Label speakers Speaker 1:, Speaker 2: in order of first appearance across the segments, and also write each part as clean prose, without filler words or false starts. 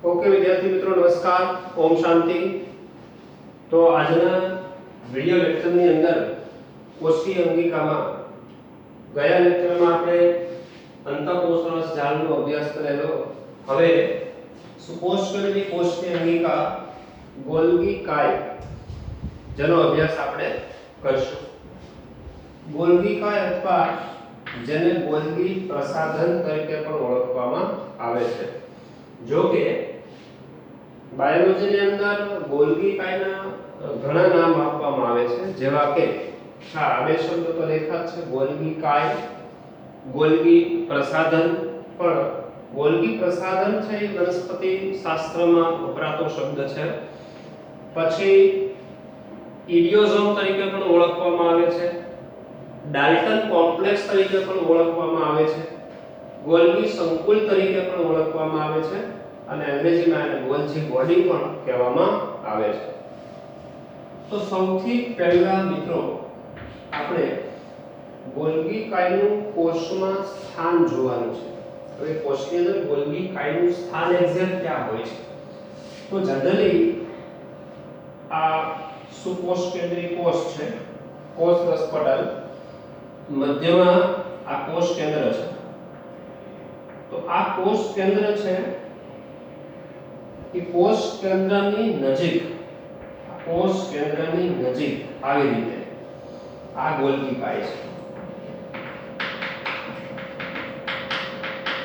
Speaker 1: Okay विद्यार्थी मित्रों नमस्कार ओम शांति। तो આજના વિડિયો લેક્ચરની અંદર કોષીય અંગિકામાં ગયા લેક્ચરમાં આપણે અંતઃકોષરસ જાળનો અભ્યાસ કરેલો। હવે સુકોષકની કોષની અંગિકા ગોલ્ગી કાય જેનો અભ્યાસ આપણે કરશું। ગોલ્ગી કાય અથવા જેને ગોલ્ગી પ્રસાધન તરીકે પણ ઓળખવામાં આવે છે। જો કે બાયોલોજી ની અંદર ગોલ્ગી કાયના ઘણા નામ આપવામાં આવે છે, જેવા કે આ બે શબ્દો તો લેખા છે, ગોલ્ગી કાય, ગોલ્ગી પ્રસાધન। પણ ગોલ્ગી પ્રસાધન છે એ વનસ્પતિ શાસ્ત્રમાં વપરાતો શબ્દ છે। પછી ઇડિયોઝોમ તરીકે પણ ઓળખવામાં આવે છે, ડાલ્ટન કોમ્પ્લેક્સ તરીકે પણ ઓળખવામાં આવે છે, ગોલ્ગી સંકુલ તરીકે પણ ઓળખવામાં આવે છે અને અંગ્રેજીમાં આને ગોલ્જી બોડી પણ કહેવામાં આવે છે। તો સૌથી પહેલા મિત્રો આપણે ગોલ્ગી કાયનું કોષમાં સ્થાન જોવાનું છે। હવે કોષની અંદર ગોલ્ગી કાયનું સ્થાન એક્ઝેક્ટ ક્યાં હોય છે? તો જનરલી આ સુકોષ કેન્દ્રીય કોષ છે, કોષ રસપટલ મધ્યમાં આ કોષ કેન્દ્ર છે। તો આ કોષ કેન્દ્ર છે એ કોષ કેન્દ્રની નજીક, કોષ કેન્દ્રની નજીક આવી રીતે આ ગોલ્ગી કાય છે।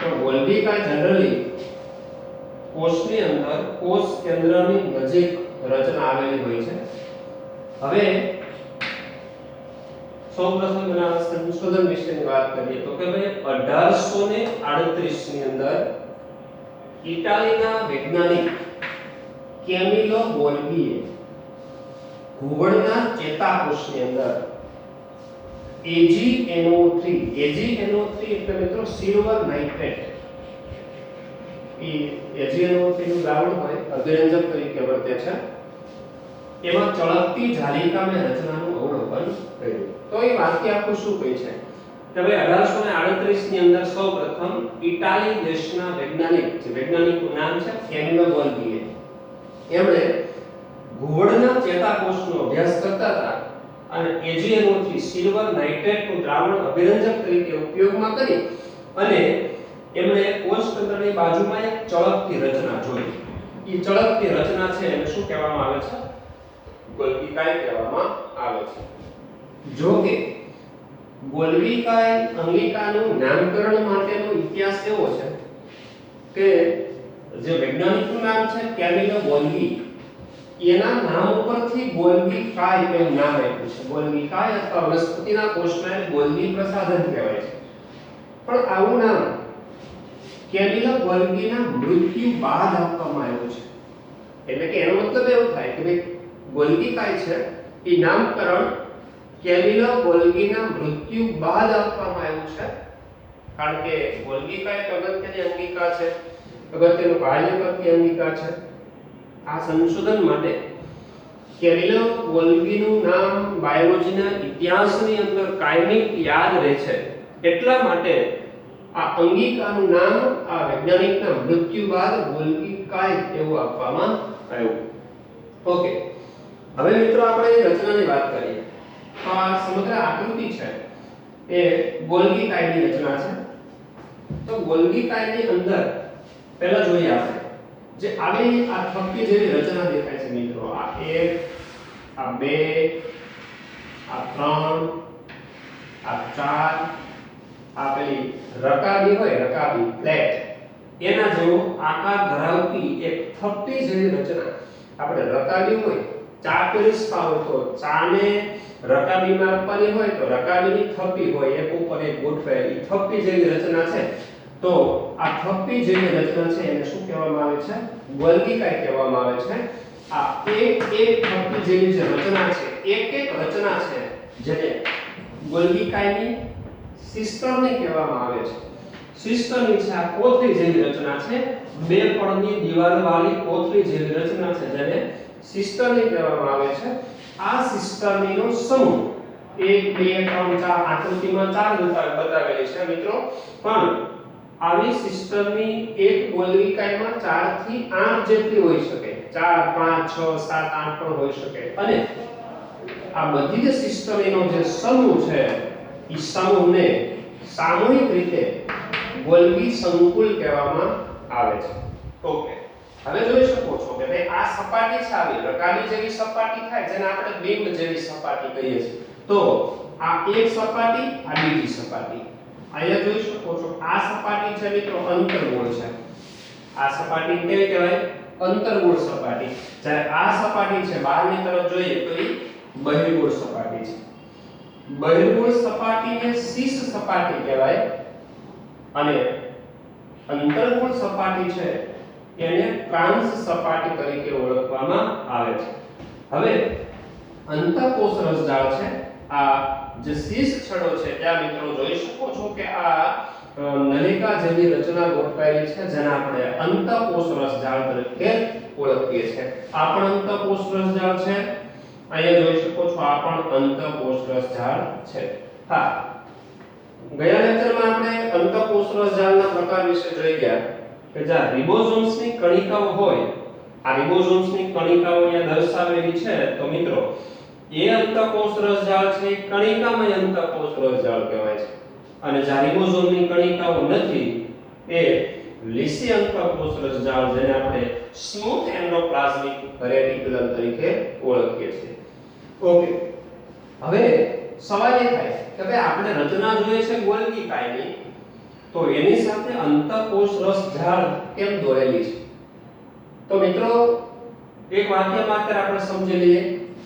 Speaker 1: તો ગોલ્ગી કાય જનરલી કોષની અંદર કોષ કેન્દ્રની નજીક રચના આવેલી હોય છે। હવે સૌપ્રથમ એના સંશોધન વિશેની વાત કરીએ તો કે ભાઈ 1838 ની અંદર ઇટાલીના વૈજ્ઞાનિક કેમિલો ગોલ્ગીએ ઘુવડના ચેતાકોષની અંદર AgNO3 એટલે મિત્રો સિલ્વર નાઇટ્રેટ, એ AgNO3 નું દ્રાવણ હોય અભિરંજક તરીકે વર્તે છે, એમાં ચળકતી જાલિકામય રચનાનું અવલોકન કર્યું। તો એ વાક્ય આખું શું કહે છે કે ભાઈ 1838 ની અંદર સૌપ્રથમ ઇટાલી દેશના વૈજ્ઞાનિક, જે વૈજ્ઞાનિકનું નામ છે કેમિલો ગોલ્ગીએ, એમણે ઘુવડના ચેતાકોષનો અભ્યાસ કરતા હતા અને AgNO3 સિલ્વર નાઇટ્રેટનું દ્રાવણ અભિરંજક તરીકે ઉપયોગમાં કરી અને એમણે કોષ કેન્દ્રની બાજુમાં એક ચળકતી રચના જોઈ। એ ચળકતી રચના છે એને શું કહેવામાં આવે છે? ગોલ્ગી કાય કહેવામાં આવે છે। જો કે ગોલ્ગી કાય અંગિકાનું નામકરણ માટેનો ઇતિહાસ એવો છે કે જે વૈજ્ઞાનિકનું નામ છે કેમિલો ગોલ્ગી, એના નામ ઉપરથી ગોલ્ગી કાય એવું નામ આપ્યું છે। ગોલ્ગી કાય અથવા વનસ્પતિના કોષમાં ગોલ્ગી પ્રસાધન કહેવાય છે। પણ આવું નામ કેમિલો ગોલ્ગીના મૃત્યુ બાદ આપવામાં આવ્યું છે। એટલે કે એનો મતલબ એવો થાય કે ભાઈ ગોલ્ગી કાય છે એ નામકરણ કેમિલો ગોલ્ગીના મૃત્યુ બાદ આપવામાં આવ્યું છે, કારણ કે ગોલ્ગી કાય અગત્યની અંગિકા છે, અગત્યનું કાર્ય કરતી અંગિકા છે। આ સંશોધન માટે કેમિલો ગોલ્ગીનું નામ બાયોલોજીના ઇતિહાસની અંદર કાયમિક યાદ રહે છે, એટલા માટે આ અંગિકાનું નામ આ વૈજ્ઞાનિકના મૃત્યુ બાદ ગોલ્ગી કાય એવું આપવામાં આવ્યું। ઓકે, હવે મિત્રો આપણે રચનાની વાત કરીએ તો આ સમગ્ર આકૃતિ છે એ ગોલ્ગી કાયની રચના છે। તો ગોલ્ગી કાયની અંદર પહેલા જોઈએ આપણે જે આવી આ થપ્પી જેવી રચના દેખાય છે મિત્રો, આ 1 આ 2 આ 3 આ 4 આ પેલી રકાબી હોય, રકાબી પ્લેટ એના જેવો આકાર ધરાવતી એક થપ્પી જેવી રચના। આપણે રકાબી હોય, ચા પીરસતા હોય તો ચાને રકાબીમાં આપવાની હોય તો રકાબીની થપ્પી હોય, એક ઉપર એક ગોઠવાયેલી થપ્પી જેવી રચના છે। તો આ થપ્પી જેવી રચના છે એને શું કહેવામાં આવે છે? ગોલ્ગી કાય કહેવામાં આવે છે। આ એક થપ્પી જેવી જે રચના છે, એક રચના છે જેને ગોલ્ગી કાયની સિસ્ટરની કહેવામાં આવે છે। સિસ્ટરની છે આ કોથળી જેવી રચના છે, બે પડની દિવાલવાળી કોથળી જેવી રચના છે જેને સિસ્ટરની કહેવામાં આવે છે। આ સિસ્ટર્નીનો સમૂહ 1 2 3 4 આકૃતિમાં 4 બતાવેલી છે મિત્રો, પણ આવી સિસ્ટમની એક ગોલ્ગીકાયમાં 4 થી 8 જેટલી હોઈ શકે, 4 5 6 7 8 પણ હોઈ શકે, અને આ બધી જ સિસ્ટમનો જે સમૂહ છે એ સમૂહને સામૂહિક રીતે ગોલ્ગી સંકુલ કહેવામાં આવે છે. ઓકે, હવે જોઈ શકો છો કે ભાઈ આ સપાટી છે, આવી રકાબી જેવી સપાટી થાય જેને આપણે બિંબ જેવી સપાટી કહીએ છીએ. તો આ એક સપાટી, આ બીજી સપાટી. અહીંયા જોઈ શકો છો આ સપાટી છે મિત્રો અંતર્ગોળ છે. આ સપાટી કેવી કહેવાય? અંતર્ગોળ સપાટી. જ્યારે આ સપાટી છે બહારની તરફ જોઈએ તો એ બહિર્ગોળ સપાટી છે. બહિર્ગોળ સપાટીને શીર્ષ સપાટી કહેવાય અને અંતર્ગોળ સપાટી છે એને ટ્રાંસ સપાટી તરીકે ઓળખવામાં આવે છે. હવે અંતઃકોષ રસજાળ છે, આ જે શીર્ષ છડો છે ત્યાં મિત્રો જોઈ શકો છો કે આ નલિકા જેવી રચના ગોઠવાયેલી છે જેને આપણે અંતઃકોષ રસજાળ તરીકે ઓળખીએ છીએ. આ પણ અંતઃકોષ રસજાળ છે. અહીંયા જોઈ શકો છો આ પણ અંતઃકોષ રસજાળ છે. હા, ગયા લેક્ચરમાં આપણે અંતઃકોષ રસજાળના પ્રકાર વિશે જોઈ ગયા કે જ્યાં રિબોસોમ્સની કણિકાઓ હોય, આ રિબોસોમ્સની કણિકાઓ અહીંયા દર્શાવેલી છે, તો મિત્રો એ અંતઃકોષ રસજાળ છે એ કણિકામય અંતઃકોષ રસજાળ કહેવાય છે. અને જ્યાં રિબોસોમની કણિકાઓ નથી એ લીસી અંતઃકોષ રસજાળ જેને આપણે સ્મૂથ એન્ડોપ્લાઝમિક રેટિક્યુલમ તરીકે ઓળખીએ છીએ. ઓકે, હવે સવાલ એ થાય કે ભાઈ આપણે રચના જોઈએ છે ગોલ્ગી કાયની, તો એની સાથે અંતઃકોષ રસજાળ કેમ દોરેલી છે? તો મિત્રો એક વાક્ય માત્ર આપણે સમજી લઈએ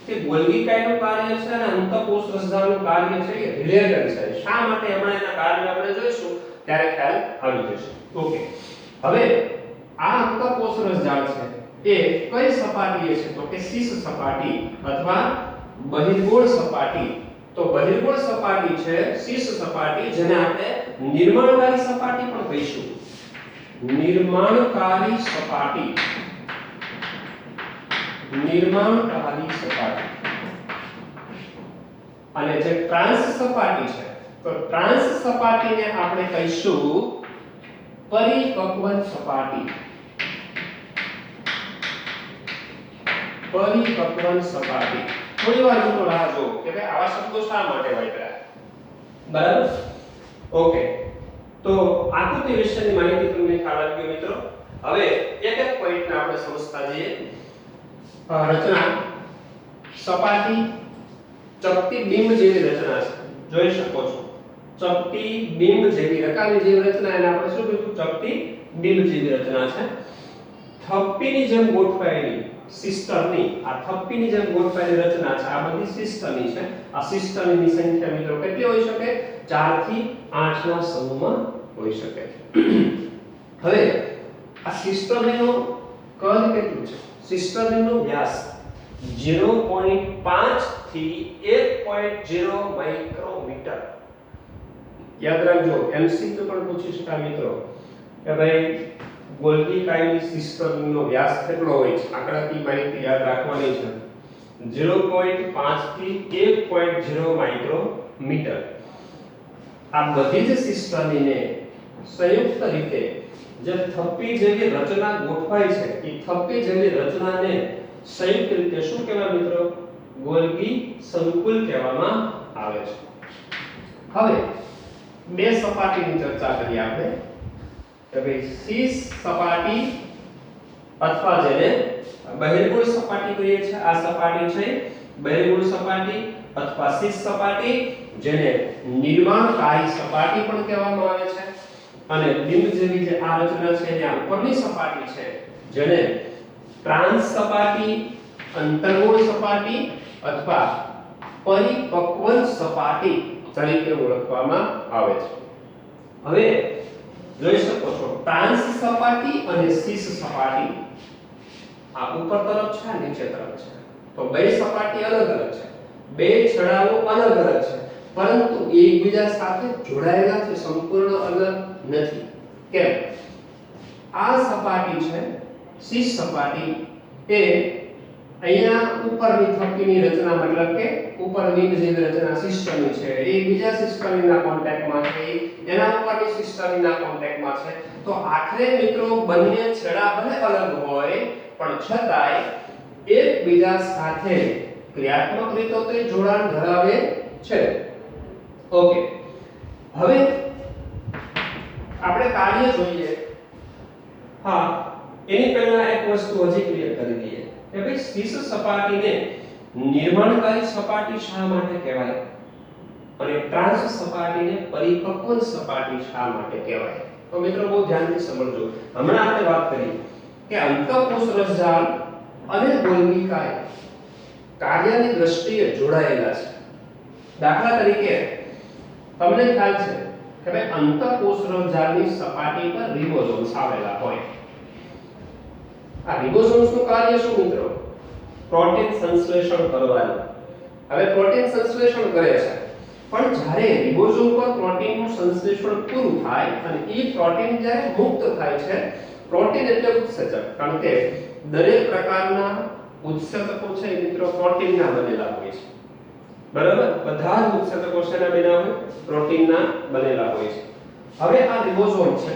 Speaker 1: કે ગોલ્ગી કાયનું કાર્ય છે અને અંતઃકોષ રસજાળનું કાર્ય છે એ રિલેટેડ છે. શા માટે હમણાં એના કાર્ય આપણે જોઈશું ત્યારે ખ્યાલ આવી જશે. ઓકે, હવે આ અંતઃકોષ રસજાળ છે એ કઈ સપાટીએ છે? તો કે શીર્ષ સપાટી અથવા બહિર્ગોળ સપાટી. તો બહિર્ગોળ સપાટી છે શીર્ષ સપાટી, જેને આપણે નિર્માણકારી સપાટી પણ કહીશું. નિર્માણકારી સપાટી, નિર્માણકારી સપાટી. અને જે ટ્રાંસ સપાટી છે તો ટ્રાંસ સપાટીને આપણે કહીશું પરિપક્વન સપાટી. પરિપક્વન સપાટી. થોડી વાર મિત્રો રાહ જો કે ભાઈ આવા શબ્દો શા માટે વાપર્યા, બરાબર? ઓકે, તો આકૃતિ વિશેની માહિતી તમને ખ્યાલ આવી ગયો મિત્રો. હવે એક એક પોઈન્ટને આપણે સમજતા જઈએ. રચના સપાટી ચપટી બિંબ જેવી રચના છે, જોઈ શકો છો. ચપટી બિંબ જેવી રકાબી જેવી રચના, એને આપણે શું કીધું? ચપટી બિંબ જેવી રચના છે. થપ્પીની જેમ ગોઠવાયેલી સિસ્ટમની, આ થપ્પીની જેમ ગોઠવાયેલી રચના છે. આ બધી સિસ્ટમની છે. આ સિસ્ટમની સંખ્યા મિત્રો કેટલી હોઈ શકે? 4 થી 8 ના સમૂહમાં હોઈ શકે. હવે આ સિસ્ટમનો કદ કેટલું છે? સિસ્ટમનો વ્યાસ 0.5 થી 1.0 માઇક્રોમીટર. યાદ રાખજો, એમસીક્યુ પણ પૂછી શકાય મિત્રો કે ભાઈ ગોલ્ગી કાયની સિસ્ટમનો વ્યાસ કેટલો હોય છે? આંકડાકીય માહિતી યાદ રાખવાની છે. 0.5 થી 1.0 માઇક્રોમીટર. આ બધી જ સિસ્ટમને સંયુક્ત રીતે જે થપ્પી જેવી રચના ગોઠવાય છે એ થપ્પી જેવી રચનાને સંયુક્ત રીતે શું કહેવાય મિત્રો? ગોલ્ગી સંકુલ કહેવામાં આવે છે. હવે બે સપાટીની ચર્ચા કરીએ આપણે કે ભાઈ શીર્ષ સપાટી અથવા જેને બહિર્ગોળ સપાટી કહીએ છીએ. આ સપાટી છે બહિર્ગોળ સપાટી અથવા શીર્ષ સપાટી, જેને નિર્માણકારી સપાટી પણ કહેવામાં આવે છે. અને બિંબ જેવી જે આ રચના છે એની ઉપરની સપાટી છે જેને ટ્રાંસ સપાટી, અંતર્ગોળ સપાટી અથવા પરિપક્વન સપાટી તરીકે ઓળખવામાં આવે છે. હવે જોઈ શકો છો ટ્રાંસ સપાટી અને શીર્ષ સપાટી આ ઉપર તરફ છે, નીચે તરફ છે. તો બે સપાટી અલગ અલગ છે, બે છેડાઓ અલગ અલગ છે, પરંતુ એકબીજા સાથે જોડાયેલા છે, સંપૂર્ણ અલગ નથી. કેમ? આ સપાટી છે શીર્ષ સપાટી એ અહીંયા ઉપરની થપ્પીની રચના મતલબ કે ઉપરની જે રચના સિસ્ટમની છે એ બીજા સિસ્ટમના કોન્ટેક્ટમાં છે, એના ઉપરની સિસ્ટમના કોન્ટેક્ટમાં છે, તો આખરે મિત્રો બંને છેડા ભલે અલગ હોય પણ છતાંય એકબીજા સાથે ક્રિયાત્મક રીતે તે જોડાણ ધરાવે છે. ઓકે, હવે આપણે કાર્ય જોઈએ. હા, એની પહેલા એક વસ્તુ હજી ક્લિયર કરી દઈએ કે ભાઈ શીર્ષ સપાટીને નિર્માણકારી સપાટી શા માટે કહેવાય અને ટ્રાંસ સપાટીને પરિપક્વન સપાટી શા માટે કહેવાય. તો મિત્રો બહુ ધ્યાનથી સમજજો. હમણાં આપણે વાત કરી કે અંતઃકોષ રસજાળ અને ગોલ્ગી કાય કાર્યની દ્રષ્ટિએ જોડાયેલા છે. દાખલા તરીકે તમને ખ્યાલ છે કે ભાઈ અંતઃકોષ રસજાળની સપાટી પર રિબોસોમ્સ આવેલા હોય. આ રિબોસોમ્સ નું કાર્ય શું મિત્રો? પ્રોટીન સંશ્લેષણ કરવાનું. હવે પ્રોટીન સંશ્લેષણ કરે છે, પણ જ્યારે રિબોસોમ પર પ્રોટીનનું સંશ્લેષણ પૂરું થાય અને એ પ્રોટીન જ્યારે મુક્ત થાય છે, પ્રોટીન એટલે ઉત્સેચક, કારણ કે દરેક પ્રકારના ઉત્સેચકો છે મિત્રો પ્રોટીનના બનેલા હોય છે. બરાબર, બધા જ ઉત્સેચકો શેના બનેલા હોય? પ્રોટીનના બનેલા હોય છે. હવે આ રિબોસોમ છે,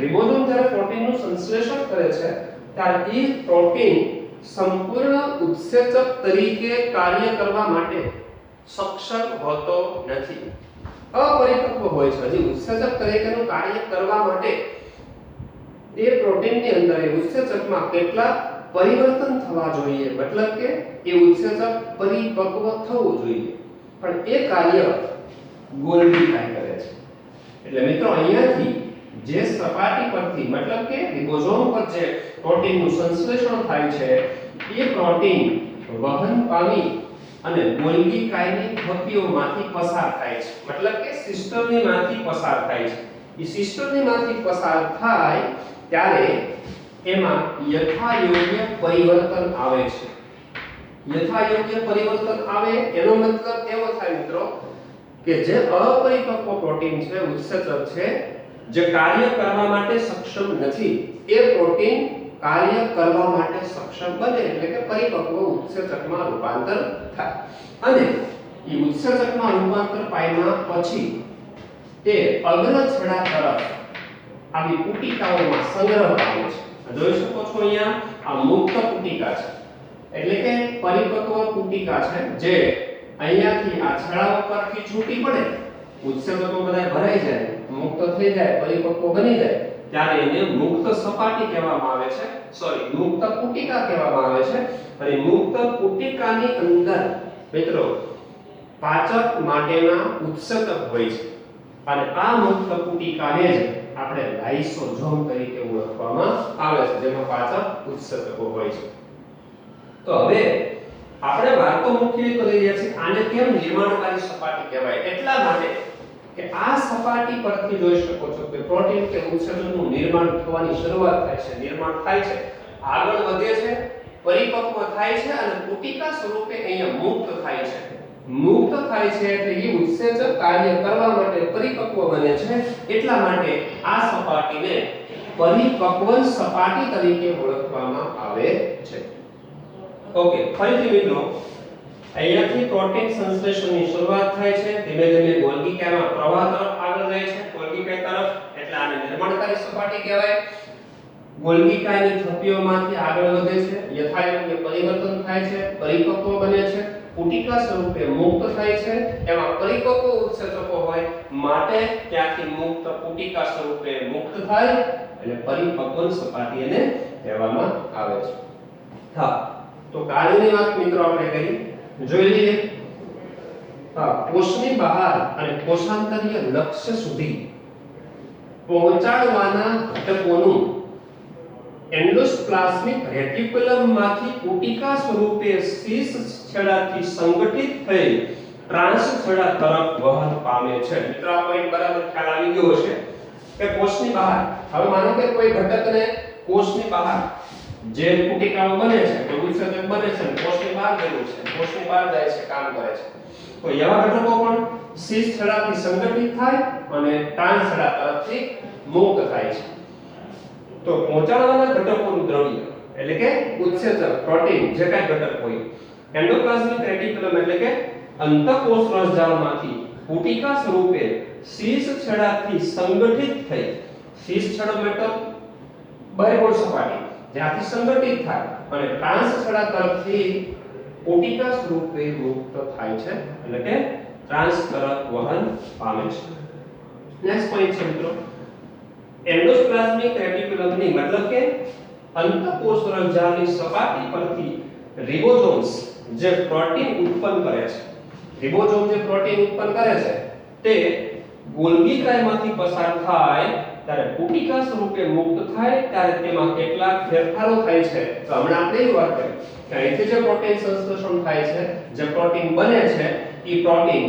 Speaker 1: રિબોસોમ જ્યારે પ્રોટીનનું સંશ્લેષણ કરે છે ત્યારે એ પ્રોટીન સંપૂર્ણ ઉત્સેચક તરીકે કાર્ય કરવા માટે સક્ષમ હોતો નથી. અપરિપક્વ હોય છે. હજી ઉત્સેચક તરીકેનું કાર્ય કરવા માટે એ પ્રોટીનની અંદર એ ઉત્સેચકમાં કેટલા પરિવર્તન થવા જોઈએ, મતલબ કે એ ઉત્સેચક પરિપક્વ થવું જોઈએ, પણ એ કાર્ય ગોલ્ગી કાય કરે છે. એટલે મિત્રો અહીંયાથી જે સપાટી પરથી મતલબ કે રિબોસોમ પર જે પ્રોટીનનું સંશ્લેષણ થાય છે એ પ્રોટીન વહન પામી અને ગોલ્ગી કાયની થપ્પીઓમાંથી પસાર થાય છે, મતલબ કે સિસ્ટમની માંથી પસાર થાય છે. એ સિસ્ટમની માંથી પસાર થાય ત્યારે એમાં યથાયોગ્ય પરિવર્તન આવે છે. યથાયોગ્ય પરિવર્તન આવે એનો મતલબ એવો થાય મિત્રો કે જે અપરિપક્વ પ્રોટીન છે, ઉત્સેચક છે, જે કાર્ય કરવા માટે સક્ષમ નથી, એ પ્રોટીન કાર્ય કરવા માટે સક્ષમ બને, એટલે કે પરિપક્વ ઉત્સેચકમાં રૂપાંતર થાય અને એ ઉત્સેચકમાં રૂપાંતર પામ્યા પછી તે અગ્ર છેડા તરફ આવી પુટિકાઓમાં સંગ્રહ પામે છે. જોઈ શકો છો અહીંયા આ મુક્ત પુટિકા છે, એટલે કે પરિપક્વ પુટિકા છે, જે અહીંયાથી આ છેડાઓ પરથી છૂટી પડે, ઉત્સેચકો બધા ભરાઈ જાય, મુક્ત થઈ જાય, પરિપક્વ બની જાય, ત્યારે એને મુક્ત સપાટી કહેવામાં આવે છે, મુક્ત પુટિકા કહેવામાં આવે છે. અને મુક્ત પુટિકાની અંદર મિત્રો પાચક માટેના ઉત્સેચક હોય છે અને આ મુક્ત પુટિકાને જ આપણે લાઇસોઝોમ તરીકે ઓળખવામાં આવે છે, જેમાં પાચક ઉત્સેચકો હોય છે. તો હવે આપણે વાત તો મુખ્ય કરી રહ્યા છીએ આને કેમ નિર્માણકારી સપાટી કહેવાય, એટલા માટે કે આ સપાટી પરથી જોઈ શકો છો કે પ્રોટીન કે ઉત્સેચકનું નિર્માણ થવાની શરૂઆત થાય છે, નિર્માણ થાય છે, આગળ વધે છે, પરિપક્વ થાય છે અને પુટિકા સ્વરૂપે અહીંયા મુક્ત થાય છે. મુક્ત થાય છે એટલે એ ઉત્સેચક કાર્ય કરવા માટે પરિપક્વ બને છે, એટલા માટે આ સપાટીને પરિપક્વન સપાટી તરીકે ઓળખવામાં આવે છે. ઓકે, ફરીથી મિત્રો અહીંયાથી પ્રોટીન સંશ્લેષણની શરૂઆત થાય છે, ધીમે ધીમે ગોલ્ગી કાયમાં પ્રવાહ તરફ આગળ જાય છે, ગોલ્ગી કાય તરફ, એટલે આને નિર્માણકારી સપાટી કહેવાય. ગોલ્ગી કાયની થપ્પીઓમાંથી આગળ વધે છે, યથાયોગ્ય પરિવર્તન થાય છે, પરિપક્વ બને છે, પુટિકા સ્વરૂપે મુક્ત થાય છે, એમાં પરિપક્વ ઉત્સેચકો હોય માટે ત્યાંથી મુક્ત પુટિકા સ્વરૂપે મુક્ત થાય એટલે પરિપક્વન સપાટી એને કહેવામાં આવે છે. હા, તો કાર્યની વાત મિત્રો આપણે કરી, જોઈ લઈએ. કોષની બહાર અને કોષાંતરીય લક્ષ્ય સુધી પહોંચાડવાના ઘટકોનું એન્ડોપ્લાઝમિક રેટિક્યુલમમાંથી પુટિકા સ્વરૂપે શીર્ષ છેડાથી સંગઠિત થઈ ટ્રાંસ છેડા તરફ વહન પામે છે. મિત્રો આ પોઈન્ટ બરાબર ખ્યાલ આવી ગયો હશે કે કોષની બહાર, હવે માનો કે કોઈ ઘટકને કોષની બહાર જે પુટિકાઓ બને છે, કોઈ ઉત્સેચક બને છે, કોષની બહાર ગયું છે, કોષની બહાર જાય છે, કામ કરે છે, તો એવા ઘટકો પણ શીર્ષ છેડાથી સંગઠિત થાય અને ટ્રાંસ છેડા તરફથી મુક્ત થાય છે. તો પહોંચાડવાના ઘટકોનું દ્રવ્ય એટલે કે ઉત્સેચક પ્રોટીન જે કાંઈ ઘટક હોય એન્ડોપ્લાઝમિક રેટિક્યુલમ એટલે કે અંતઃકોષ રસજાળમાંથી પુટિકા સ્વરૂપે શીર્ષ છેડાથી સંગઠિત થઈ શીર્ષ છેડો મતલબ બહિર્ગોળ સપાટી જ્યાંથી સંગઠિત થાય અને ટ્રાન્સ છેડા તરફથી પુટિકા સ્વરૂપે મુક્ત થાય છે એટલે કે ટ્રાન્સ તરફ વહન પામે છે નેક્સ્ટ પોઈન્ટ છે મિત્રો એન્ડોપ્લાઝમિક રેટિક્યુલમની મતલબ કે અંતઃકોષ રસજાળની સપાટી પરથી રિબોસોમ્સ જે પ્રોટીન ઉત્પન્ન કરે છે રિબોસોમ જે પ્રોટીન ઉત્પન્ન કરે છે તે ગોલ્ગી કાયમાંથી પસાર થાય ત્યારે પુટિકા સ્વરૂપે મુક્ત થાય ત્યારે તેમાં કેટલાક ફેરફારો થાય છે તો હમણાં આપણે એ વાત કરી કે અહીંથી જે પ્રોટીન સંશ્લેષણ થાય છે જે પ્રોટીન બને છે એ પ્રોટીન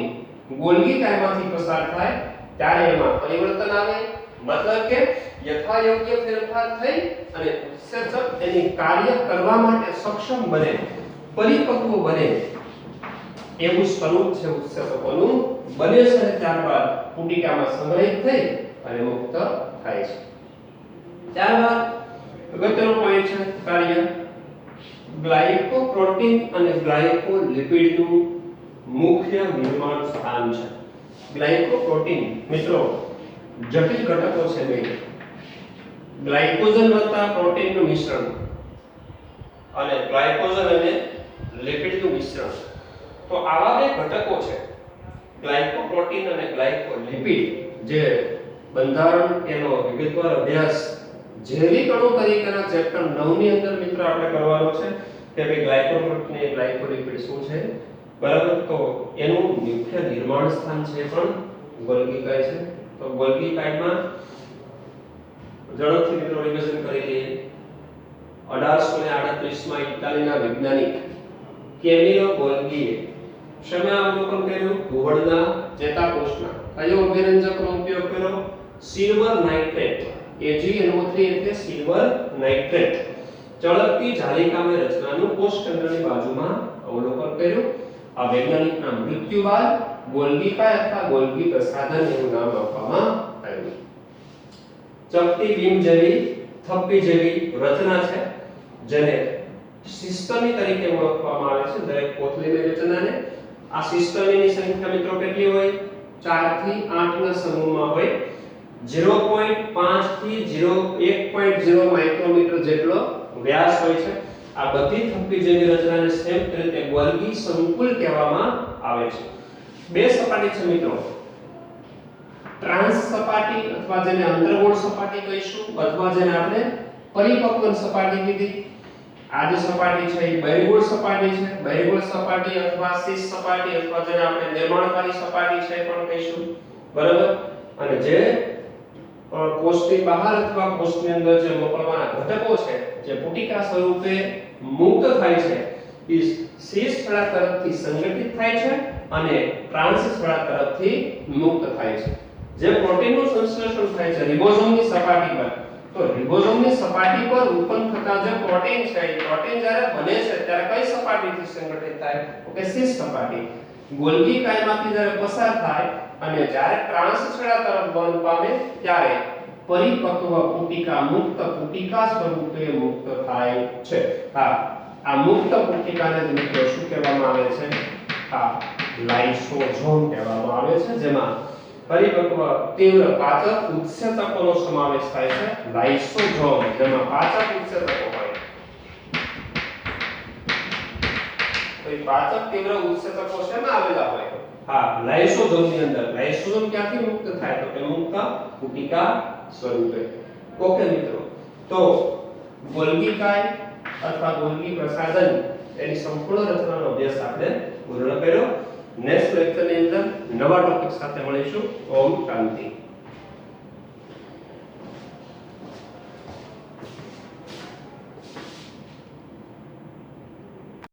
Speaker 1: ગોલ્ગી કાયમાંથી પસાર થાય ત્યારે એમાં પરિવર્તન આવે મતલબ કે યથાયોગ્ય ફેરફાર થઈ અને ઉત્સેચક એની કાર્ય કરવા માટે સક્ષમ બને પરિપક્વ બને એવું સ્વરૂપ છે ઉત્સેચકોનું બને છે અને ત્યારબાદ પુટિકામાં સંગ્રહિત થઈ અને મુક્ત થાય છે ત્યારબાદ અગત્યનો પોઈન્ટ છે કાર્ય ગ્લાયકોપ્રોટીન અને ગ્લાયકોલિપિડનું મુખ્ય નિર્માણ સ્થાન છે ગ્લાયકોપ્રોટીન મિત્રો જટિલ ઘટકો છે બે ગ્લાયકોજન વત્તા પ્રોટીનનું મિશ્રણ અને ગ્લાયકોજન અને લિપિડનું મિશ્રણ તો આવા બે ઘટકો છે ગ્લાયકોપ્રોટીન અને ગ્લાયકોલિપિડ જે બંધારણ એનો વિગતવાર અભ્યાસ જૈવિક અણુ તરીકેના ચેપ્ટર 9 ની અંદર મિત્રો આપણે કરવાનો છે કે ભાઈ ગ્લાયકોપ્રોટીન અને ગ્લાયકોલિપિડ શું છે બરાબર તો એનું મુખ્ય નિર્માણ સ્થાન છે પણ ગોલ્ગી કાય છે તો ગોલ્ગી કાયમાં ઝડપથી મિત્રો રિવિઝન કરી લઈએ 1838 માં ઇટાલીના વૈજ્ઞાનિક કેમિલો ગોલ્ગીએ શેમાં અવલોકન કર્યું ભૂગોળના ચેતાકોષના કયો અભિરંજકનો ઉપયોગ કર્યો સિલ્વર નાઇટ્રેટ AgNO3 એટલે સિલ્વર નાઇટ્રેટ ચળકતી જાલિકામય રચનાનું કોષ કેન્દ્રની બાજુમાં અવલોકન કર્યું આ વૈજ્ઞાનિકના મૃત્યુ બાદ ગોલ્ગી કાય અથવા ગોલ્ગી પ્રસાધન એવું નામ આપવામાં આવ્યું ચપટી બીમ જેવી થપ્પી જેવી રચના છે જેને સિસ્ટમી તરીકે ઓળખવામાં આવે છે દરેક કોથળીની રચનાને આ સિસ્ટમીની સંખ્યા મિત્રો કેટલી હોય 4 થી 8 ના સમૂહમાં હોય 0.5 થી 1.0 માઇક્રોમીટર જેટલો વ્યાસ હોય છે આ બધી થપ્પી જેવી રચનાને સંયુક્ત રીતે ગોલ્ગી સંકુલ કહેવામાં આવે છે બે સપાટી છે મિત્રો ટ્રાન્સ સપાટી અથવા જેને અંતર્ગોળ સપાટી કહીશું અથવા જેને આપણે પરિપક્વન સપાટી કીધી આ જે સપાટી છે એ બહિર્ગોળ સપાટી છે બહિર્ગોળ સપાટી અથવા શીર્ષ સપાટી અથવા જેને આપણે નિર્માણકારી સપાટી છે પણ કહીશું બરાબર અને જે કોષની બહાર અથવા કોષની અંદર જે મોકલવાના ઘટકો છે જે પુટિકા સ્વરૂપે મુક્ત થાય છે એ શીર્ષ છેડા તરફથી સંગઠિત થાય છે અને ટ્રાન્સ છેડા તરફથી મુક્ત થાય છે જે પ્રોટીનનું સંશ્લેષણ થાય છે રિબોસોમની સપાટી પર તો રિબોસોમની સપાટી પર ઉત્પન્ન થતા જે પ્રોટીન છે એ પ્રોટીન જ્યારે બને છે ત્યારે કઈ સપાટીથી સંગઠિત થાય તો કે શીર્ષ સપાટી ગોલ્ગી કાયમાંથી જ્યારે પસાર થાય અને જ્યારે ટ્રાન્સ છેડા તરફ વહન પામે ત્યારે પરિપક્વ પુટિકા મુક્ત પુટિકા સ્વરૂપે મુક્ત થાય છે હા આ મુક્ત પુટિકાને જ મિત્રો શું કહેવામાં આવે છે હા લાઇસોઝોમ કહેવામાં આવે છે જેમાં પરિપક્વ તીવ્ર પાચક ઉત્સેચકોનો સમાવેશ થાય છે લાઇસોઝોમ જેમાં પાચક ઉત્સેચકો હોય તો એ પાચક તીવ્ર ઉત્સેચકો શેમાં આવેલા હોય હા લાઇસોઝોમની અંદર લાઇસોઝોમ ક્યાંથી મુક્ત થાય તો કે મુક્ત પુટિકા સ્વરૂપે ઓકે મિત્રો તો ગોલ્ગી કાય અથવા ગોલ્ગી પ્રસાધન એની સંપૂર્ણ રચનાનો અભ્યાસ આપણે પૂર્ણ કર્યો નેક્સ્ટ લેક્ચરની અંદર નવા ટોપિક સાથે મળીશું ઓમ શાંતિ